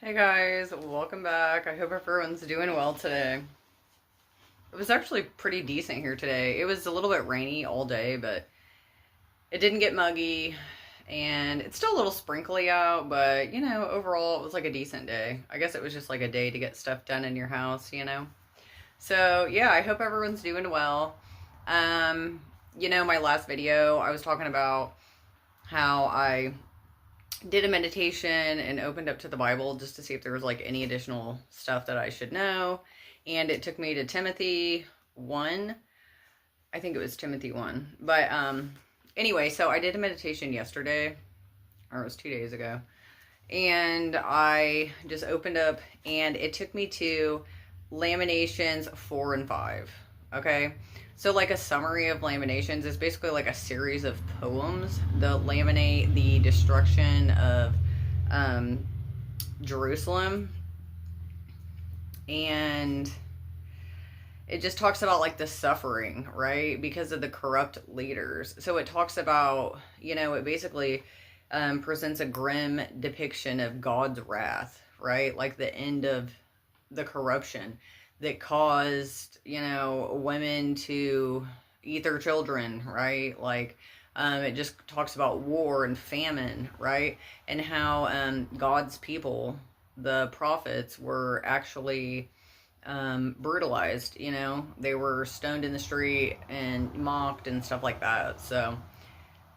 Hey guys, welcome back. I hope everyone's doing well today. It was actually pretty decent here today. It was a little bit rainy all day, but it didn't get muggy, and it's still a little sprinkly out, but overall it was like a decent day. I guess it was just like a day to get stuff done in your house. So, yeah, I hope everyone's doing well. Um, my last video, I was talking about how I did a meditation and opened up to the Bible just to see if there was like any additional stuff that I should know. And it took me to Timothy 1. I think it was Timothy 1. But anyway, so I did a meditation yesterday, or it was 2 days ago. And I just opened up and it took me to Lamentations 4 and 5. Okay? So, like, a summary of Lamentations is basically like a series of poems that laminate the destruction of um, Jerusalem. And it just talks about like the suffering, right? Because of the corrupt leaders. So, it talks about, it basically presents a grim depiction of God's wrath, right? Like the end of the corruption that caused, women to eat their children, right? Like, it just talks about war and famine, right? And how God's people, the prophets, were actually brutalized, they were stoned in the street and mocked and stuff like that. So,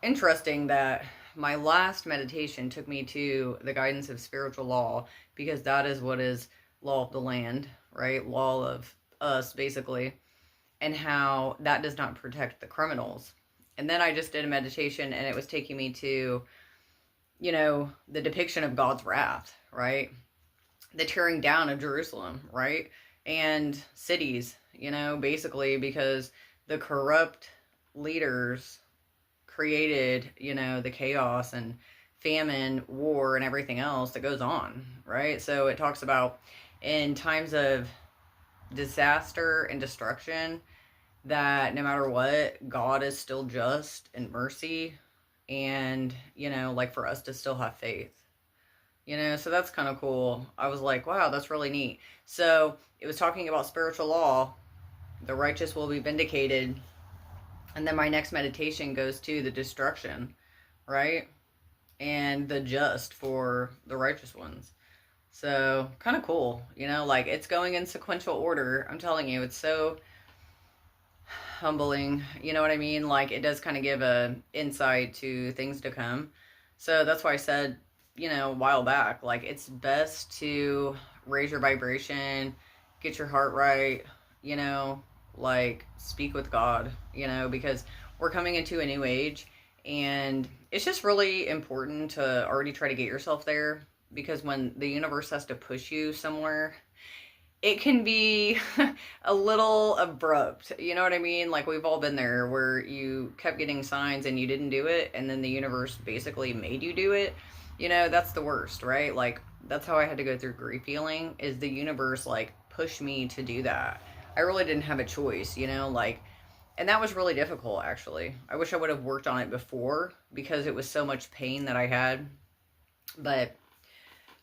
interesting that my last meditation took me to the guidance of spiritual law, because that is what is law of the land, right? Law of us, basically, and how that does not protect the criminals. And then I just did a meditation and it was taking me to, the depiction of God's wrath, right? The tearing down of Jerusalem, right? And cities, basically because the corrupt leaders created, the chaos and famine, war, and everything else that goes on, right? So it talks about in times of disaster and destruction that no matter what, God is still just and mercy, and, like for us to still have faith. So that's kind of cool. I was like, wow, that's really neat. So it was talking about spiritual law. The righteous will be vindicated. And then my next meditation goes to the destruction, right? And the just for the righteous ones. So, kind of cool, like it's going in sequential order. I'm telling you, it's so humbling, you know what I mean? Like, it does kind of give a insight to things to come. So that's why I said, a while back, like, it's best to raise your vibration, get your heart right, like, speak with God, because we're coming into a new age, and it's just really important to already try to get yourself there, because when the universe has to push you somewhere, it can be a little abrupt. You know what I mean? Like, we've all been there where you kept getting signs and you didn't do it, and then the universe basically made you do it. That's the worst, right? Like, that's how I had to go through grief healing, is the universe, like, pushed me to do that. I really didn't have a choice, like, and that was really difficult, actually. I wish I would have worked on it before, because it was so much pain that I had. But,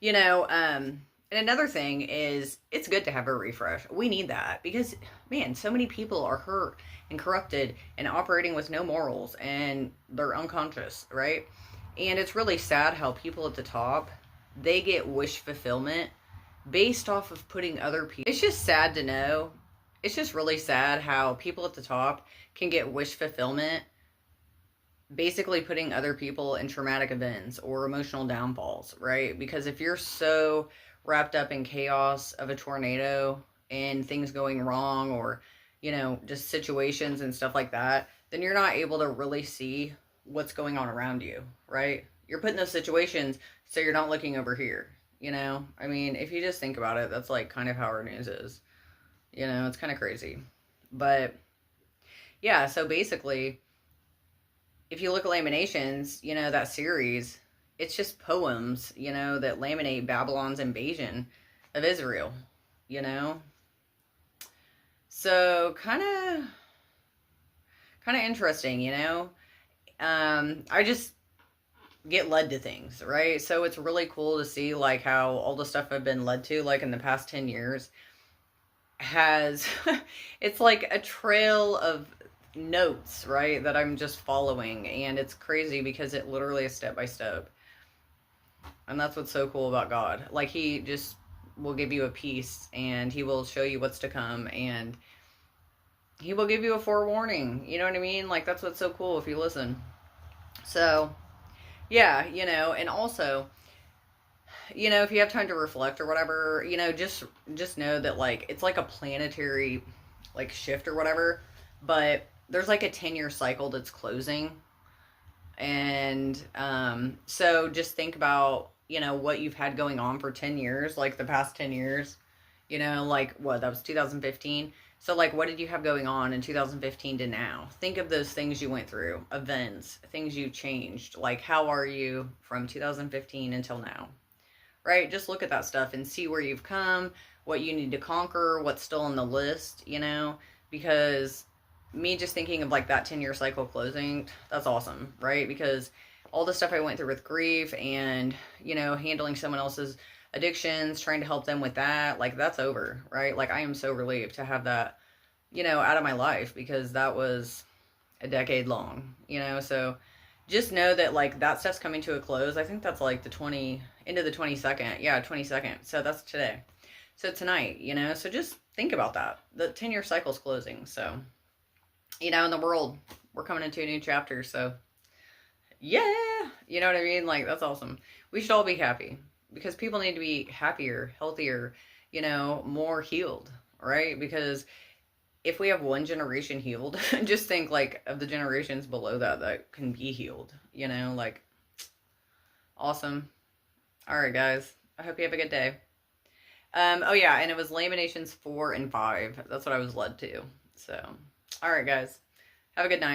and another thing is, it's good to have a refresh. We need that because, man, so many people are hurt and corrupted and operating with no morals, and they're unconscious, right? And it's really sad how people at the top, they get wish fulfillment based off of putting other people. It's just sad to know. It's just really sad how people at the top can get wish fulfillment basically putting other people in traumatic events or emotional downfalls, right? Because if you're so wrapped up in chaos of a tornado and things going wrong, or, just situations and stuff like that, then you're not able to really see what's going on around you, right? You're put in those situations, so you're not looking over here, I mean, if you just think about it, that's like kind of how our news is. It's kind of crazy. But yeah, so basically, if you look at Lamentations, that series, it's just poems, that laminate Babylon's invasion of Israel, you know? So kind of interesting, I just get led to things, right? So it's really cool to see like how all the stuff I've been led to like in the past 10 years has it's like a trail of notes, right? That I'm just following, and it's crazy because it literally is step by step. And that's what's so cool about God. Like he just will give you a piece and he will show you what's to come and he will give you a forewarning. You know what I mean? Like that's what's so cool if you listen. So, yeah, and also, if you have time to reflect or whatever, just know that like it's like a planetary like shift or whatever, but there's like a 10-year cycle that's closing. And so just think about, what you've had going on for 10 years, like the past 10 years, like what, that was 2015. So, like, what did you have going on in 2015 to now? Think of those things you went through, events, things you changed. Like, how are you from 2015 until now? Right? Just look at that stuff and see where you've come, what you need to conquer, what's still on the list, because me just thinking of like that 10-year cycle closing, that's awesome, right? Because all the stuff I went through with grief and, handling someone else's addictions, trying to help them with that, like that's over, right? Like I am so relieved to have that, out of my life because that was a decade long, so just know that like that stuff's coming to a close. I think that's like the 20 into the 22nd. Yeah, 22nd. So that's today. So tonight, so just think about that. The 10-year cycle's closing. So, in the world, we're coming into a new chapter. So, yeah, you know what I mean? Like, that's awesome. We should all be happy because people need to be happier, healthier, more healed, right? Because if we have one generation healed, just think like of the generations below that can be healed, like awesome. All right, guys. I hope you have a good day. Oh yeah, and it was Lamentations 4 and 5. That's what I was led to. So, all right, guys. Have a good night.